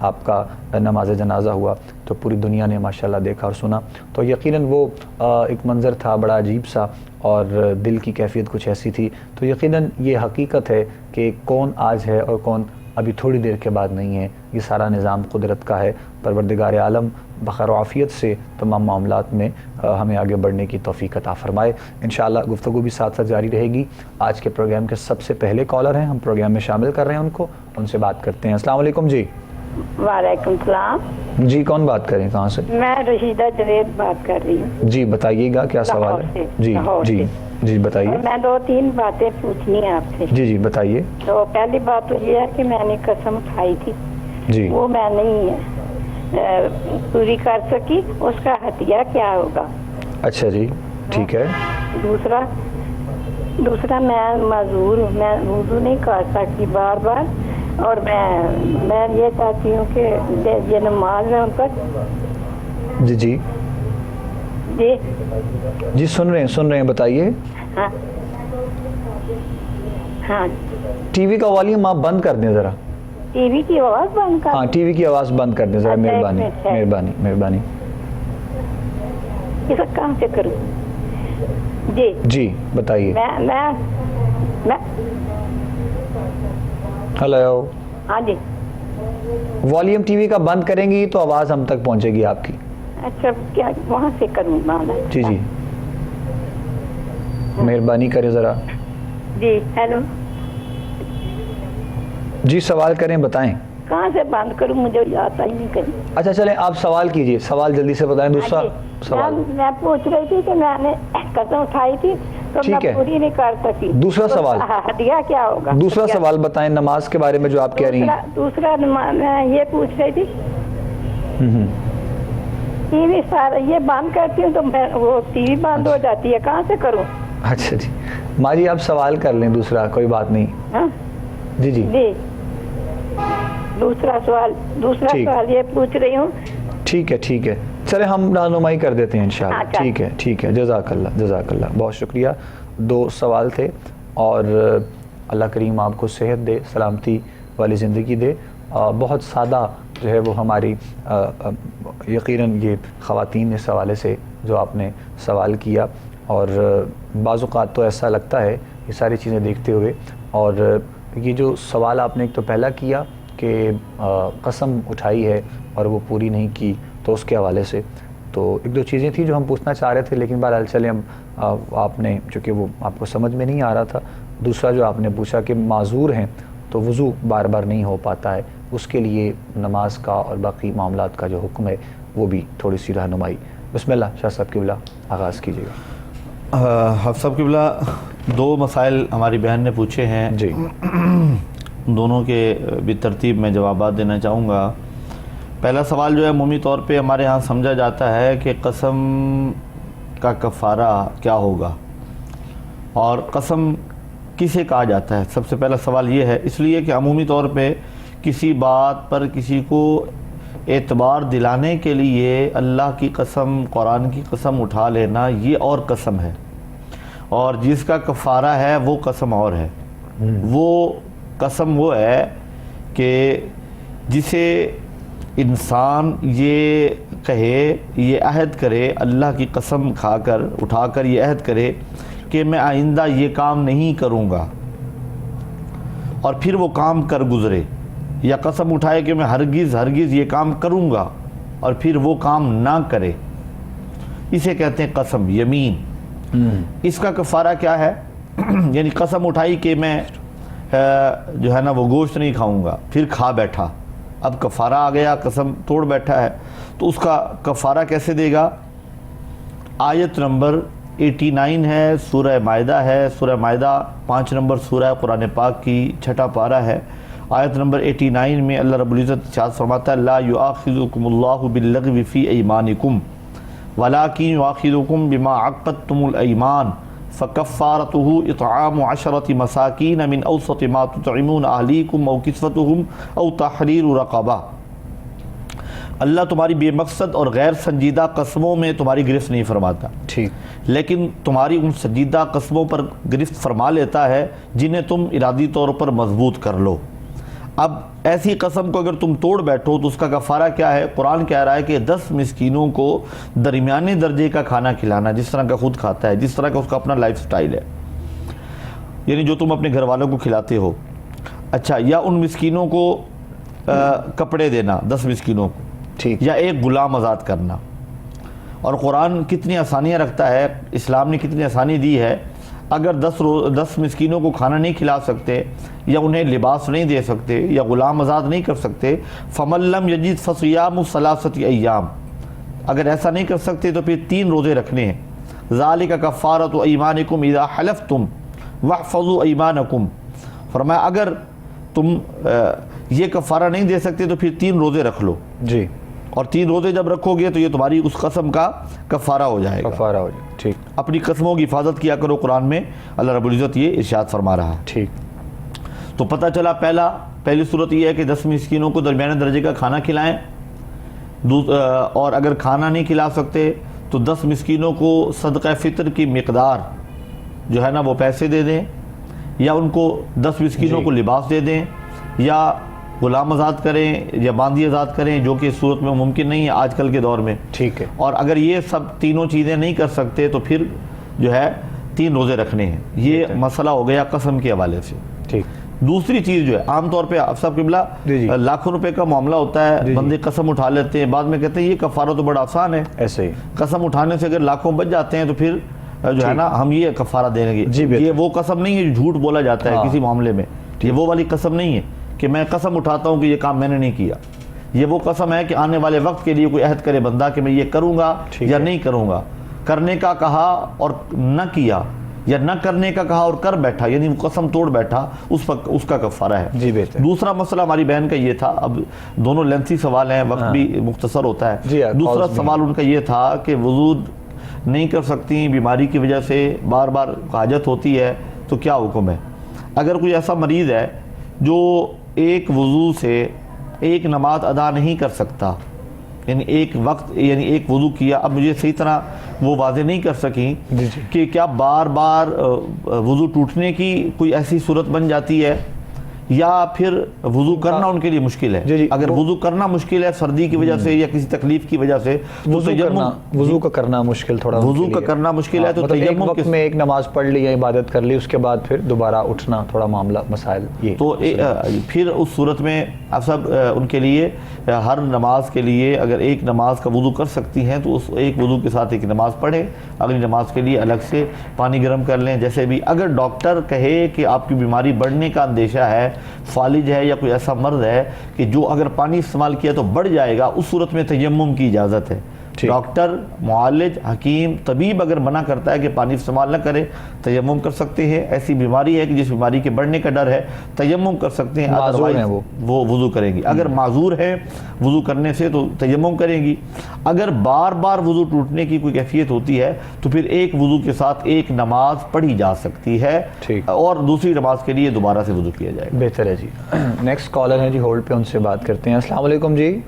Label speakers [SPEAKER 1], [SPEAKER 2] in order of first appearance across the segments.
[SPEAKER 1] آپ کا نماز جنازہ ہوا تو پوری دنیا نے ماشاءاللہ دیکھا اور سنا، تو یقیناً وہ ایک منظر تھا بڑا عجیب سا، اور دل کی کیفیت کچھ ایسی تھی۔ تو یقیناً یہ حقیقت ہے کہ کون آج ہے اور کون ابھی تھوڑی دیر کے بعد نہیں ہے، یہ سارا نظام قدرت کا ہے۔ پروردگار عالم بخیر و عافیت سے تمام معاملات میں ہمیں آگے بڑھنے کی توفیق عطا فرمائے۔ انشاءاللہ گفتگو بھی ساتھ ساتھ جاری رہے گی۔ آج کے پروگرام کے سب سے پہلے کالر ہیں، ہم پروگرام میں شامل کر رہے ہیں ان سے بات کرتے ہیں۔ السلام علیکم جی۔
[SPEAKER 2] وعلیکم السلام
[SPEAKER 1] جی کون بات کریں، کہاں سے؟
[SPEAKER 2] میں رشیدہ جوید بات کر رہی ہوں
[SPEAKER 1] جی بتائیے گا کیا سوال
[SPEAKER 2] لاہور
[SPEAKER 1] ہے؟
[SPEAKER 2] سے،
[SPEAKER 1] جی
[SPEAKER 2] لاہور
[SPEAKER 1] جی
[SPEAKER 2] سے۔
[SPEAKER 1] جی بتائیے۔
[SPEAKER 2] میں 2-3 باتیں پوچھنی ہیں آپ سے۔
[SPEAKER 1] جی جی بتائیے۔
[SPEAKER 2] تو پہلی بات تو یہ ہے کہ میں نے قسم کھائی تھی،
[SPEAKER 1] جی
[SPEAKER 2] وہ میں نہیں پوری کر سکی، اس کا ہتھیہ کیا ہوگا؟
[SPEAKER 1] اچھا جی ٹھیک ہے۔
[SPEAKER 2] دوسرا میں معذور ہوں، میں وضو نہیں کر سکتی بار بار، اور میں یہ چاہتی ہوں کہ یہ نماز ہے ان پر
[SPEAKER 1] جی جی
[SPEAKER 2] جی
[SPEAKER 1] جی سن رہے ہیں بتائیے۔
[SPEAKER 2] ہاں ہاں
[SPEAKER 1] ٹی وی کا والیوم آپ بند کر دیں ذرا۔
[SPEAKER 2] ٹی وی کی آواز بند کر
[SPEAKER 1] ہاں ٹی وی کی آواز بند کر دیں ذرا،
[SPEAKER 2] اچھا، ایک
[SPEAKER 1] مہربانی
[SPEAKER 2] منٹ ہے۔
[SPEAKER 1] مہربانی مہربانی۔
[SPEAKER 2] اس کام سے کروں جی
[SPEAKER 1] جی بتائیے۔
[SPEAKER 2] میں
[SPEAKER 1] ہلو،
[SPEAKER 2] ہاں جی
[SPEAKER 1] والیوم ٹی وی کا بند کریں گی تو آواز ہم تک پہنچے گی آپ کی۔
[SPEAKER 2] اچھا کیا وہاں سے کروں مانا؟
[SPEAKER 1] جی جی مہربانی کریں ذرا۔
[SPEAKER 2] جی ہیلو،
[SPEAKER 1] جی سوال کریں، بتائیں۔
[SPEAKER 2] کہاں سے بند کروں، مجھے آتا ہی نہیں کہیں۔
[SPEAKER 1] اچھا چلیں آپ سوال کیجئے، سوال جلدی سے بتائیں۔ دوسرا
[SPEAKER 2] ہاں جی،
[SPEAKER 1] سوال
[SPEAKER 2] میں پوچھ رہی تھی کہ میں نے قسم اٹھائی تھی تو
[SPEAKER 1] ٹھیک
[SPEAKER 2] میں
[SPEAKER 1] ہے۔
[SPEAKER 2] پوری نہیں کر سکی۔
[SPEAKER 1] دوسرا
[SPEAKER 2] تو
[SPEAKER 1] سوال۔
[SPEAKER 2] ہدیہ کیا ہوگا؟
[SPEAKER 1] دوسرا سوال بتائیں نماز کے بارے میں جو آپ کہہ رہی ہیں۔
[SPEAKER 2] دوسرا میں یہ پوچھ رہی تھی،
[SPEAKER 1] ہوں۔
[SPEAKER 2] ٹی وی یہ بند کرتی ہوں تو وہ ٹی وی بند ہو جاتی ہے، کہاں سے کروں؟
[SPEAKER 1] اچھا جی ماں جی آپ سوال کر لیں دوسرا، کوئی بات نہیں۔
[SPEAKER 2] ہاں
[SPEAKER 1] جی جی
[SPEAKER 2] جی دوسرا سوال
[SPEAKER 1] ٹھیک۔
[SPEAKER 2] یہ پوچھ رہی ہوں۔
[SPEAKER 1] ٹھیک ہے چلے ہم رہنمائی کر دیتے ہیں انشاءاللہ۔
[SPEAKER 2] اچھا۔
[SPEAKER 1] ٹھیک ہے جزاک اللہ بہت شکریہ۔ 2 سوال تھے، اور اللہ کریم آپ کو صحت دے، سلامتی والی زندگی دے۔ بہت سادہ جو ہے وہ ہماری یقیناً یہ خواتین اس حوالے سے جو آپ نے سوال کیا، اور بعض اوقات تو ایسا لگتا ہے یہ ساری چیزیں دیکھتے ہوئے، اور یہ جو سوال آپ نے ایک تو پہلا کیا کہ قسم اٹھائی ہے اور وہ پوری نہیں کی، تو اس کے حوالے سے تو 1-2 چیزیں تھیں جو ہم پوچھنا چاہ رہے تھے، لیکن بہرحال چلیں ہم آپ نے چونکہ وہ آپ کو سمجھ میں نہیں آ رہا تھا۔ دوسرا جو آپ نے پوچھا کہ معذور ہیں تو وضو بار بار نہیں ہو پاتا ہے، اس کے لیے نماز کا اور باقی معاملات کا جو حکم ہے وہ بھی تھوڑی سی رہنمائی۔ بسم اللہ شاہ صاحب قبلہ آغاز کیجیے گا۔
[SPEAKER 3] حافظ صاحب قبلہ 2 مسائل ہماری بہن نے پوچھے ہیں،
[SPEAKER 1] جی
[SPEAKER 3] دونوں کے بالترتیب میں جوابات دینا چاہوں گا۔ پہلا سوال جو ہے عمومی طور پہ ہمارے ہاں سمجھا جاتا ہے کہ قسم کا کفارہ کیا ہوگا، اور قسم کسے کہا جاتا ہے۔ سب سے پہلا سوال یہ ہے، اس لیے کہ عمومی طور پہ کسی بات پر کسی کو اعتبار دلانے کے لیے اللہ کی قسم، قرآن کی قسم اٹھا لینا یہ اور قسم ہے، اور جس کا کفارہ ہے وہ قسم اور ہے۔ وہ قسم وہ ہے کہ جسے انسان یہ کہے، یہ عہد کرے، اللہ کی قسم کھا کر اٹھا کر یہ عہد کرے کہ میں آئندہ یہ کام نہیں کروں گا، اور پھر وہ کام کر گزرے، یا قسم اٹھائے کہ میں ہرگز یہ کام کروں گا اور پھر وہ کام نہ کرے، اسے کہتے ہیں قسم، یمین۔ اس کا کفارہ کیا ہے؟ یعنی قسم اٹھائی کہ میں جو ہے نا وہ گوشت نہیں کھاؤں گا، پھر کھا بیٹھا، اب کفارہ آ گیا، قسم توڑ بیٹھا ہے، تو اس کا کفارہ کیسے دے گا؟ آیت نمبر 89 ہے، سورہ مائدہ ہے، سورہ مائدہ 5 نمبر سورہ قرآن پاک کی 6واں پارہ ہے۔ آیت نمبر 89 میں اللہ رب العزت ارشاد فرماتا ہے، لا یؤاخذکم اللہ باللغو فی ایمانکم ولکن یؤاخذکم بما عقدتم الایمان فکفارتہ اطعام 10 مساکین من اوسط ما تطعمون اہلیکم او کسوتہم او تحریر رقبہ۔ اللہ تمہاری بے مقصد اور غیر سنجیدہ قسموں میں تمہاری گرفت نہیں فرماتا،
[SPEAKER 1] ٹھیک،
[SPEAKER 3] لیکن تمہاری ان سنجیدہ قسموں پر گرفت فرما لیتا ہے جنہیں تم ارادی طور پر مضبوط کر لو۔ اب ایسی قسم کو اگر تم توڑ بیٹھو تو اس کا کفارہ کیا ہے؟ قرآن کہہ رہا ہے کہ 10 مسکینوں کو درمیانے درجے کا کھانا کھلانا، جس طرح کا خود کھاتا ہے، جس طرح کا اس کا اپنا لائف سٹائل ہے، یعنی جو تم اپنے گھر والوں کو کھلاتے ہو. اچھا، یا ان مسکینوں کو کپڑے دینا، 10 مسکینوں کو،
[SPEAKER 1] ٹھیک،
[SPEAKER 3] یا ایک غلام آزاد کرنا. اور قرآن کتنی آسانیاں رکھتا ہے، اسلام نے کتنی آسانی دی ہے. اگر 10 مسکینوں کو کھانا نہیں کھلا سکتے، یا انہیں لباس نہیں دے سکتے، یا غلام آزاد نہیں کر سکتے، فَمَن لَّمْ يَجِدْ فَصِيَامُ ثَلَاثَةِ أَيَّامٍ، اگر ایسا نہیں کر سکتے تو پھر 3 روزے رکھنے ہیں. ذَلِكَ كَفَّارَةُ أَيْمَانِكُمْ إِذَا حَلَفْتُمْ وَاحْفَظُوا أَيْمَانَكُمْ. فرمایا اگر تم یہ کفارہ نہیں دے سکتے تو پھر 3 روزے رکھ لو،
[SPEAKER 1] جی،
[SPEAKER 3] اور 3 روزے جب رکھو گے تو یہ تمہاری اس قسم کا کفارہ ہو جائے گا.
[SPEAKER 1] کفارہ ہو جائے. ٹھیک،
[SPEAKER 3] اپنی قسموں کی حفاظت کیا کرو. قرآن میں اللہ رب العزت یہ ارشاد فرما رہا ہے.
[SPEAKER 1] ٹھیک،
[SPEAKER 3] تو پتہ چلا پہلی صورت یہ ہے کہ 10 مسکینوں کو درمیانے درجے کا کھانا کھلائیں، اور اگر کھانا نہیں کھلا سکتے تو 10 مسکینوں کو صدقہ فطر کی مقدار جو ہے نا وہ پیسے دے دیں، یا ان کو 10 مسکینوں کو لباس دے دیں، یا غلام آزاد کریں، یا باندی آزاد کریں، جو کہ اس صورت میں ممکن نہیں ہے آج کل کے دور میں.
[SPEAKER 1] ٹھیک ہے.
[SPEAKER 3] اور اگر یہ سب تینوں چیزیں نہیں کر سکتے تو پھر جو ہے 3 روزے رکھنے ہیں. یہ مسئلہ ہو گیا قسم کے حوالے سے.
[SPEAKER 1] ٹھیک.
[SPEAKER 3] دوسری چیز جو ہے عام طور پہ افسر قبلہ لاکھوں روپے کا معاملہ ہوتا ہے، بندے قسم اٹھا لیتے ہیں، بعد میں کہتے ہیں یہ کفارہ تو بڑا آسان ہے.
[SPEAKER 1] ایسے ہی
[SPEAKER 3] قسم اٹھانے سے اگر لاکھوں بچ جاتے ہیں تو پھر جو ہے نا ہم یہ کفارہ دیں گے. یہ وہ قسم نہیں ہے جو جھوٹ بولا جاتا ہے کسی معاملے میں. یہ وہ والی قسم نہیں ہے کہ میں قسم اٹھاتا ہوں کہ یہ کام میں نے نہیں کیا. یہ وہ قسم ہے کہ آنے والے وقت کے لیے کوئی عہد کرے بندہ کہ میں یہ کروں گا یا نہیں کروں گا. کرنے کا کہا اور نہ کیا، یا نہ کرنے کا کہا اور کر بیٹھا، یعنی وہ قسم توڑ بیٹھا، اس کا کفارہ ہے.
[SPEAKER 1] جی بہتر.
[SPEAKER 3] دوسرا مسئلہ ہماری بہن کا یہ تھا، اب دونوں لینتھی سوال ہیں، وقت بھی مختصر ہوتا ہے. دوسرا سوال ان کا یہ تھا کہ وضو نہیں کر سکتی، بیماری کی وجہ سے بار بار حاجت ہوتی ہے، تو کیا حکم ہے؟ اگر کوئی ایسا مریض ہے جو ایک وضو سے ایک نماز ادا نہیں کر سکتا، یعنی ایک وضو کیا، اب مجھے صحیح طرح وہ واضح نہیں کر سکیں کہ کیا بار بار وضو ٹوٹنے کی کوئی ایسی صورت بن جاتی ہے، یا پھر وضو کرنا ان کے لیے مشکل ہے. اگر وضو کرنا مشکل ہے سردی کی وجہ سے یا کسی تکلیف کی وجہ سے،
[SPEAKER 1] وضو کا کرنا مشکل، تھوڑا
[SPEAKER 3] وضو کا کرنا مشکل ہے، تو
[SPEAKER 1] ایک وقت میں ایک نماز پڑھ لی یا عبادت کر لی، اس کے بعد پھر دوبارہ اٹھنا تھوڑا معاملہ مسائل یہ
[SPEAKER 3] تو پھر اس صورت میں اب سب ان کے لیے ہر نماز کے لیے اگر ایک نماز کا وضو کر سکتی ہیں تو اس ایک وضو کے ساتھ ایک نماز پڑھیں، اگلی نماز کے لیے الگ سے پانی گرم کر لیں. جیسے بھی اگر ڈاکٹر کہے کہ آپ کی بیماری بڑھنے کا اندیشہ ہے، فالج ہے یا کوئی ایسا مرض ہے کہ جو اگر پانی استعمال کیا تو بڑھ جائے گا، اس صورت میں تیمم کی اجازت ہے. ڈاکٹر، معالج، حکیم، طبیب اگر منع کرتا ہے کہ پانی استعمال نہ کرے، تیمم کر سکتے ہیں. ایسی بیماری ہے کہ جس بیماری کے بڑھنے کا ڈر ہے، تیمم کر سکتے ہیں،
[SPEAKER 1] معذور ہیں
[SPEAKER 3] وہ وضو کریں گی. اگر معذور ہے وضو کرنے سے تو تیمم کریں گی. اگر بار بار وضو ٹوٹنے کی کوئی کیفیت ہوتی ہے تو پھر ایک وضو کے ساتھ ایک نماز پڑھی جا سکتی ہے، اور دوسری نماز کے لیے دوبارہ سے وضو کیا جائے گا.
[SPEAKER 1] بہتر ہے جی. نیکسٹ کالر ہے جی ہولڈ پہ، ان سے بات کرتے ہیں. السلام علیکم جی.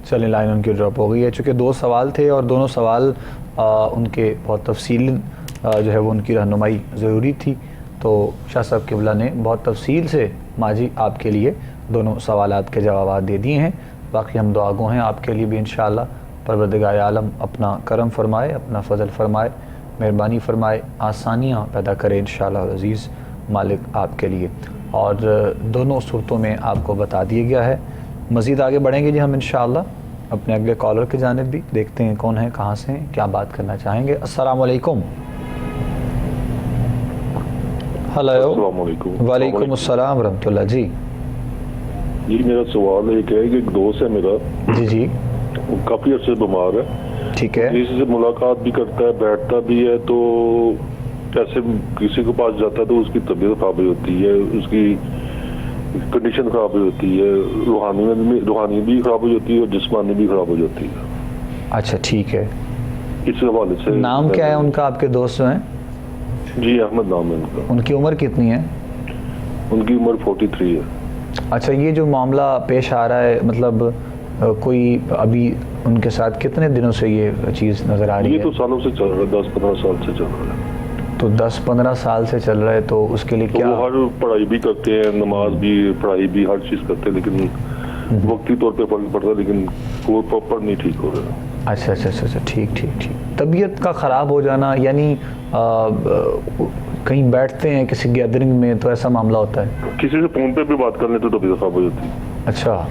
[SPEAKER 1] چلیں لائن ان کی ڈراپ ہو گئی ہے، چونکہ 2 سوال تھے اور دونوں سوال ان کے بہت تفصیل جو ہے وہ ان کی رہنمائی ضروری تھی، تو شاہ صاحب قبلہ نے بہت تفصیل سے ماجی آپ کے لیے دونوں سوالات کے جوابات دے دیے ہیں. باقی ہم دعا گو ہیں آپ کے لیے بھی انشاءاللہ پروردگار عالم اپنا کرم فرمائے، اپنا فضل فرمائے، مہربانی فرمائے، آسانیاں پیدا کرے انشاءاللہ عزیز مالک آپ کے لیے. اور دونوں صورتوں میں آپ کو بتا دیا گیا ہے. مزید آگے بڑھیں گے جی ہم انشاءاللہ اپنے اگلے کالر کی جانب بھی، دیکھتے ہیں کون ہیں، کہاں سے ہیں، کیا بات کرنا چاہیں گے. السلام علیکم. ہلو.
[SPEAKER 4] السلام علیکم.
[SPEAKER 1] وعلیکم السلام ورحمۃ اللہ. جی
[SPEAKER 4] جی میرا سوال ایک ہے کہ ایک دوست ہے میرا،
[SPEAKER 1] جی
[SPEAKER 4] وہ کافی عرصے بیمار ہے.
[SPEAKER 1] ٹھیک ہے.
[SPEAKER 4] کسی سے ملاقات بھی کرتا ہے، بیٹھتا بھی ہے، تو ایسے کسی کے پاس جاتا ہے تو اس کی طبیعت خراب ہوتی ہے، اس کی کنڈیشن خراب ہوتی ہے، روحانی بھی خراب ہو جاتی ہے اور جسمانی بھی خراب ہو جاتی ہے.
[SPEAKER 1] اچھا ٹھیک ہے.
[SPEAKER 4] اس حوالے سے
[SPEAKER 1] نام کیا ہے ان کا، آپ کے دوست جو ہیں؟
[SPEAKER 4] جی احمد نام ہے ان کا.
[SPEAKER 1] ان کی عمر کتنی ہے؟
[SPEAKER 4] ان کی عمر 43 ہے.
[SPEAKER 1] اچھا، یہ جو معاملہ پیش آ رہا ہے، مطلب کوئی ابھی ان کے ساتھ کتنے دنوں سے یہ چیز نظر آ رہی ہے؟
[SPEAKER 4] یہ تو سالوں سے چل رہا ہے، 10-15 سال سے چل رہا ہے.
[SPEAKER 1] تو 10-15 سال سے چل رہا ہے تو اس کے لیے
[SPEAKER 4] تو
[SPEAKER 1] کیا؟
[SPEAKER 4] وہ ہر پڑھائی بھی کرتے ہیں, نماز بھی, پڑھائی بھی, ہر چیز کرتے ہیں, لیکن وقتی طور پہ فرق پڑتا ہے, لیکن وہ پراپر نہیں ٹھیک ہو رہا.
[SPEAKER 1] اچھا اچھا اچھا اچھا, ٹھیک ٹھیک ٹھیک. طبیعت کا خراب ہو جانا یعنی کہیں بیٹھتے ہیں کسی گیدرنگ میں تو ایسا معاملہ ہوتا ہے؟
[SPEAKER 4] کسی سے فون پہ بھی بات کر لیں تو طبیعت خراب ہو جاتی ہے.
[SPEAKER 1] اچھا,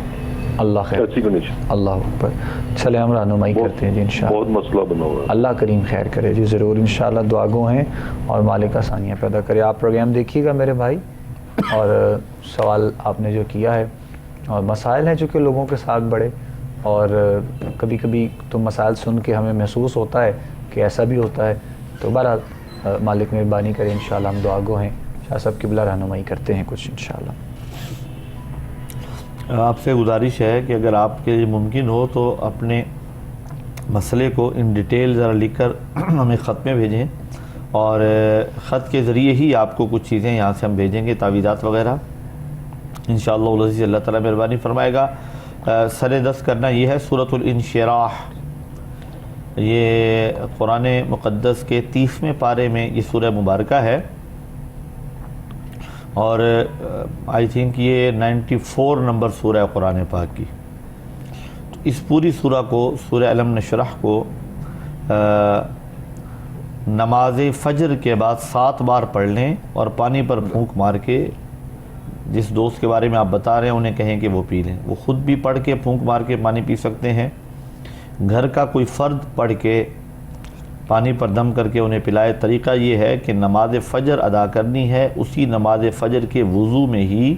[SPEAKER 1] اللہ خیر,
[SPEAKER 4] ایسی کنڈیشن.
[SPEAKER 1] اللہ اکبر. چلے ہم رہنمائی کرتے ہیں جی انشاءاللہ.
[SPEAKER 4] بہت مسئلہ بنا ہوا ہے.
[SPEAKER 1] اللہ کریم خیر کرے جی, ضرور انشاءاللہ دعا گو ہیں اور مالک آسانیاں پیدا کرے. آپ پروگرام دیکھیے گا میرے بھائی, اور سوال آپ نے جو کیا ہے اور مسائل ہیں جو کہ لوگوں کے ساتھ بڑے, اور کبھی کبھی تو مسائل سن کے ہمیں محسوس ہوتا ہے کہ ایسا بھی ہوتا ہے. تو بہرحال مالک مہربانی کرے, انشاءاللہ ہم دعا گو ہیں. شاہ صاحب قبلہ رہنمائی کرتے ہیں کچھ انشاءاللہ.
[SPEAKER 3] آپ سے گزارش ہے کہ اگر آپ کے لیے ممکن ہو تو اپنے مسئلے کو ان ڈیٹیل ذرا لکھ کر ہمیں خط میں بھیجیں, اور خط کے ذریعے ہی آپ کو کچھ چیزیں یہاں سے ہم بھیجیں گے, تعویذات وغیرہ انشاءاللہ العزیز. اللہ تعالیٰ مہربانی فرمائے گا. سر دست کرنا یہ ہے سورۃ الانشراح. یہ قرآن مقدس کے 30ویں پارے میں یہ سورہ مبارکہ ہے, اور آئی تھنک یہ 94 نمبر سورہ ہے قرآن پاک کی. تو اس پوری سورہ کو, سورہ الم نشرح کو نماز فجر کے بعد 7 بار پڑھ لیں, اور پانی پر پھونک مار کے جس دوست کے بارے میں آپ بتا رہے ہیں انہیں کہیں کہ وہ پی لیں. وہ خود بھی پڑھ کے پھونک مار کے پانی پی سکتے ہیں, گھر کا کوئی فرد پڑھ کے پانی پر دم کر کے انہیں پلائے. طریقہ یہ ہے کہ نماز فجر ادا کرنی ہے, اسی نماز فجر کے وضو میں ہی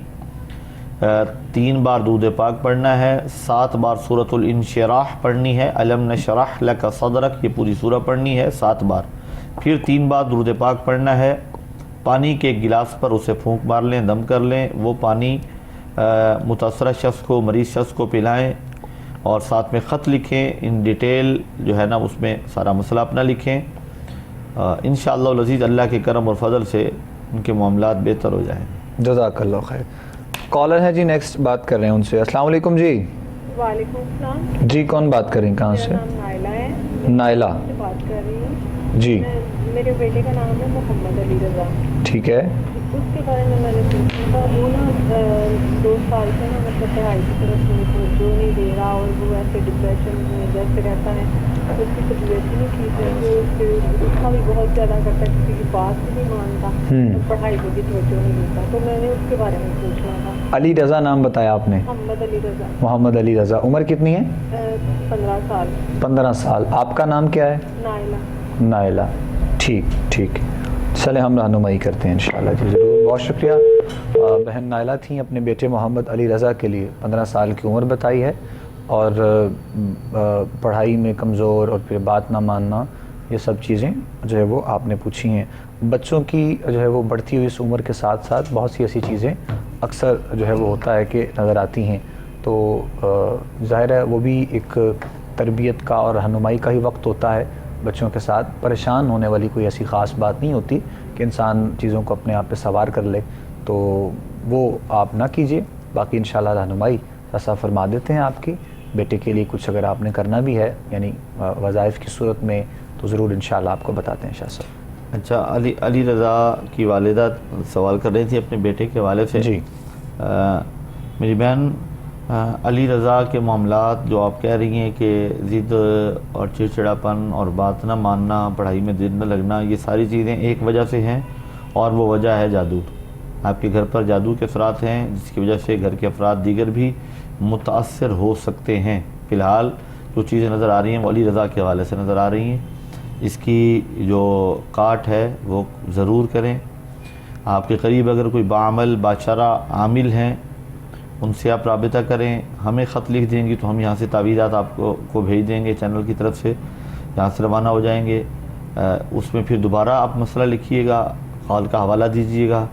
[SPEAKER 3] 3 بار درود پاک پڑھنا ہے, 7 بار سورۃ الانشراح پڑھنی ہے, الم نشرح لک صدرک یہ پوری سورہ پڑھنی ہے 7 بار, پھر 3 بار درود پاک پڑھنا ہے. پانی کے گلاس پر اسے پھونک مار لیں, دم کر لیں, وہ پانی متاثرہ شخص کو, مریض شخص کو پلائیں, اور ساتھ میں خط لکھیں ان ڈیٹیل جو ہے نا, اس میں سارا مسئلہ اپنا لکھیں. انشاءاللہ العزیز اللہ کے کرم اور فضل سے ان کے معاملات بہتر ہو جائیں.
[SPEAKER 1] جزاک اللہ خیر. کالر ہے جی, نیکسٹ بات کر رہے ہیں ان سے. السلام علیکم جی.
[SPEAKER 5] وعلیکم السلام
[SPEAKER 1] جی کون بات کر رہی ہیں, کہاں سے؟
[SPEAKER 5] میرا نام نائلہ ہے.
[SPEAKER 1] نائلہ
[SPEAKER 5] سے بات کر رہی ہوں
[SPEAKER 1] جی.
[SPEAKER 5] میرے بیٹے کا نام ہے محمد علی رضا.
[SPEAKER 1] ٹھیک ہے.
[SPEAKER 5] اس کے بارے میں نے پوچھا تھا. وہ نا 2 سال سے نا مطلب پڑھائی کی طرف توجہ نہیں دے رہا, اور وہ ایسے ڈپریشن میں جیسے رہتا ہے. اس کی طبیعت بھی نہیں ٹھیک ہے, وہ اس کا بھی بہت زیادہ کرتا ہے, کسی کی بات بھی نہیں مانتا, پڑھائی کو بھی توجہ نہیں دیتا. تو میں نے اس کے بارے میں پوچھنا تھا.
[SPEAKER 1] علی رضا نام بتایا آپ نے؟
[SPEAKER 5] محمد علی رضا.
[SPEAKER 1] محمد علی رضا. عمر کتنی ہے؟
[SPEAKER 5] 15 سال.
[SPEAKER 1] 15 سال. آپ کا نام کیا ہے؟
[SPEAKER 5] نائلہ.
[SPEAKER 1] نائلہ. ٹھیک ٹھیک, چلے ہم رہنمائی کرتے ہیں انشاءاللہ جی, ضرور. بہت شکریہ. بہن نائلہ تھیں, اپنے بیٹے محمد علی رضا کے لیے 15 سال کی عمر بتائی ہے, اور پڑھائی میں کمزور اور پھر بات نہ ماننا, یہ سب چیزیں جو ہے وہ آپ نے پوچھی ہیں. بچوں کی جو ہے وہ بڑھتی ہوئی اس عمر کے ساتھ ساتھ بہت سی ایسی چیزیں اکثر جو ہے وہ ہوتا ہے کہ نظر آتی ہیں, تو ظاہر ہے وہ بھی ایک تربیت کا اور رہنمائی کا ہی وقت ہوتا ہے. بچوں کے ساتھ پریشان ہونے والی کوئی ایسی خاص بات نہیں ہوتی کہ انسان چیزوں کو اپنے آپ پہ سوار کر لے, تو وہ آپ نہ کیجئے. باقی انشاءاللہ رہنمائی ایسا فرما دیتے ہیں آپ کی بیٹے کے لیے. کچھ اگر آپ نے کرنا بھی ہے یعنی وظائف کی صورت میں, تو ضرور انشاءاللہ آپ کو بتاتے ہیں شاہ صاحب.
[SPEAKER 3] اچھا, علی رضا کی والدہ سوال کر رہی تھی اپنے بیٹے کے حوالے سے.
[SPEAKER 1] جی.
[SPEAKER 3] میری بہن, علی رضا کے معاملات جو آپ کہہ رہی ہیں کہ ضد اور چڑچڑاپن اور بات نہ ماننا, پڑھائی میں دل نہ لگنا, یہ ساری چیزیں ایک وجہ سے ہیں, اور وہ وجہ ہے جادو. آپ کے گھر پر جادو کے اثرات ہیں, جس کی وجہ سے گھر کے افراد دیگر بھی متاثر ہو سکتے ہیں. فی الحال جو چیزیں نظر آ رہی ہیں وہ علی رضا کے حوالے سے نظر آ رہی ہیں. اس کی جو کاٹ ہے وہ ضرور کریں. آپ کے قریب اگر کوئی باعمل باچارہ عامل ہیں, ان سے آپ رابطہ کریں. ہمیں خط لکھ دیں گی تو ہم یہاں سے تعویذات آپ کو بھیج دیں گے چینل کی طرف سے, یہاں سے روانہ ہو جائیں گے. اس میں پھر دوبارہ آپ مسئلہ لکھیے گا, کال کا حوالہ دیجیے گا,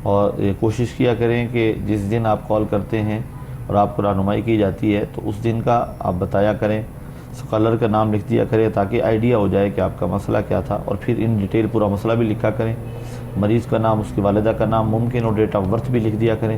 [SPEAKER 3] اور یہ کوشش کیا کریں کہ جس دن آپ کال کرتے ہیں اور آپ کو رہنمائی کی جاتی ہے تو اس دن کا آپ بتایا کریں, اسکالر کا نام لکھ دیا کریں تاکہ آئیڈیا ہو جائے کہ آپ کا مسئلہ کیا تھا, اور پھر ان ڈیٹیل پورا مسئلہ بھی لکھا کریں. مریض کا نام, اس کی والدہ کا نام, ممکن اور ڈیٹ آف برتھ بھی لکھ دیا کریں.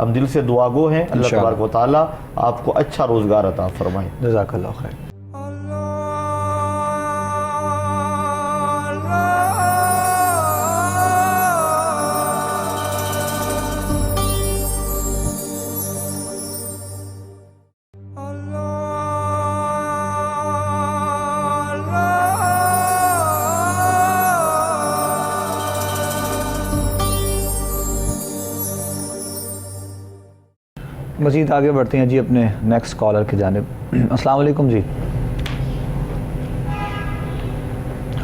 [SPEAKER 3] ہم دل سے دعا گو ہیں، اللہ
[SPEAKER 1] انشاءاللہ۔
[SPEAKER 3] تبارک و تعالیٰ آپ کو اچھا روزگار عطا فرمائے۔
[SPEAKER 1] جزاک اللہ خیر۔ مزید آگے بڑھتے ہیں جی اپنے نیکسٹ کالر کی جانب۔ السلام علیکم جی۔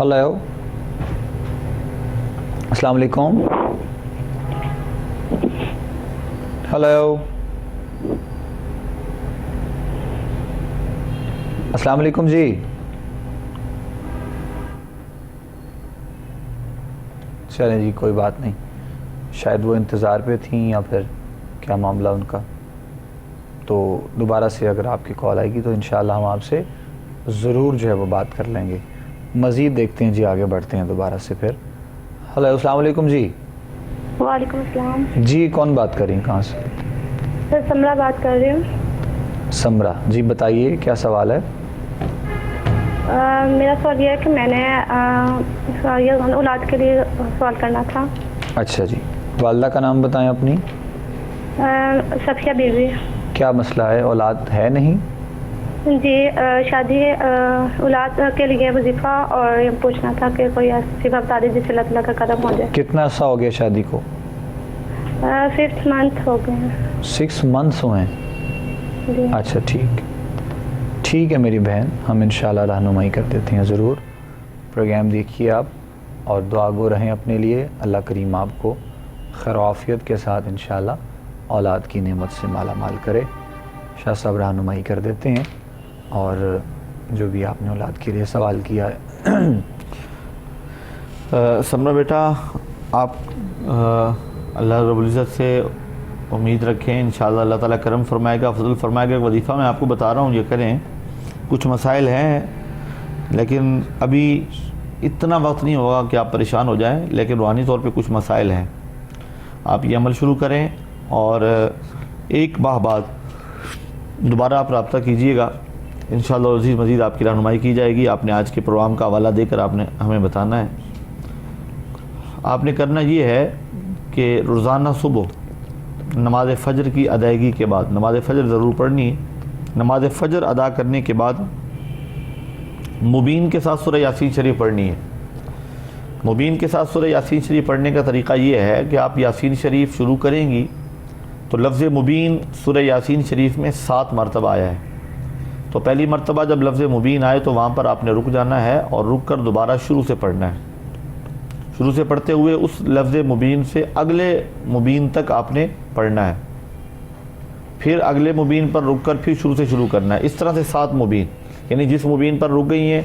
[SPEAKER 1] ہلو، السلام علیکم۔ ہلو، السلام علیکم جی۔ چلیں جی، کوئی بات نہیں، شاید وہ انتظار پہ تھیں یا پھر کیا معاملہ ان کا، تو دوبارہ سے اگر آپ کی کال آئے گی تو انشاءاللہ ہم آپ سے ضرور جو ہے وہ بات کر لیں گے۔ مزید دیکھتے ہیں جی، آگے بڑھتے ہیں دوبارہ سے پھر۔ ہلو، السلام علیکم جی۔
[SPEAKER 2] وعلیکم السلام
[SPEAKER 1] جی، کون بات کر رہی ہیں، کہاں سے؟
[SPEAKER 2] سر، سمرہ بات کر رہی ہوں۔
[SPEAKER 1] سمرہ جی، بتائیے کیا سوال ہے؟
[SPEAKER 2] میرا سوال یہ ہے کہ میں نے اولاد کے لیے سوال کرنا تھا۔
[SPEAKER 1] اچھا جی، والدہ کا نام بتائیں اپنی۔
[SPEAKER 2] صفیہ بیوی۔
[SPEAKER 1] کیا مسئلہ ہے، اولاد ہے نہیں؟
[SPEAKER 2] جی، شادی اولاد کے لیے وظیفہ، اور یہ پوچھنا تھا کہ کوئی ایسی بتا دیجیے جس سے اللہ تعالیٰ کا قدم ہو جائے۔
[SPEAKER 1] کتنا عرصہ ہو گیا شادی کو؟
[SPEAKER 2] 5th month ہو گئے ہیں۔
[SPEAKER 1] 6 months ہوئے ہیں؟
[SPEAKER 2] جی
[SPEAKER 1] اچھا، ٹھیک ہے میری بہن، ہم انشاءاللہ رہنمائی کر دیتے ہیں ضرور۔ پروگرام دیکھیے آپ اور دعا گو رہیں اپنے لیے، اللہ کریم آپ کو خیر و عافیت کے ساتھ انشاءاللہ اولاد کی نعمت سے مالا مال کرے۔ شاہ صاحب رہنمائی کر دیتے ہیں، اور جو بھی آپ نے اولاد کے لیے سوال کیا ہے۔
[SPEAKER 3] سمرہ بیٹا، آپ اللہ رب العزت سے امید رکھیں، انشاءاللہ اللہ تعالیٰ کرم فرمائے گا، فضل فرمائے گا۔ وظیفہ میں آپ کو بتا رہا ہوں یہ کریں، کچھ مسائل ہیں لیکن ابھی اتنا وقت نہیں ہوگا کہ آپ پریشان ہو جائیں، لیکن روحانی طور پہ کچھ مسائل ہیں، آپ یہ عمل شروع کریں، اور 1 ماہ بعد دوبارہ آپ رابطہ کیجئے گا، انشاءاللہ عزیز مزید آپ کی رہنمائی کی جائے گی۔ آپ نے آج کے پروگرام کا حوالہ دے کر آپ نے ہمیں بتانا ہے۔ آپ نے کرنا یہ ہے کہ روزانہ صبح نماز فجر کی ادائیگی کے بعد، نماز فجر ضرور پڑھنی ہے، نماز فجر ادا کرنے کے بعد مبین کے ساتھ سورہ یاسین شریف پڑھنی ہے۔ مبین کے ساتھ سورہ یاسین شریف پڑھنے کا طریقہ یہ ہے کہ آپ یاسین شریف شروع کریں گی تو لفظ مبین سورہ یاسین شریف میں 7 مرتبہ آیا ہے، تو پہلی مرتبہ جب لفظ مبین آئے تو وہاں پر آپ نے رک جانا ہے اور رک کر دوبارہ شروع سے پڑھنا ہے۔ شروع سے پڑھتے ہوئے اس لفظ مبین سے اگلے مبین تک آپ نے پڑھنا ہے، پھر اگلے مبین پر رک کر پھر شروع سے شروع کرنا ہے۔ اس طرح سے 7 مبین، یعنی جس مبین پر رک گئی ہیں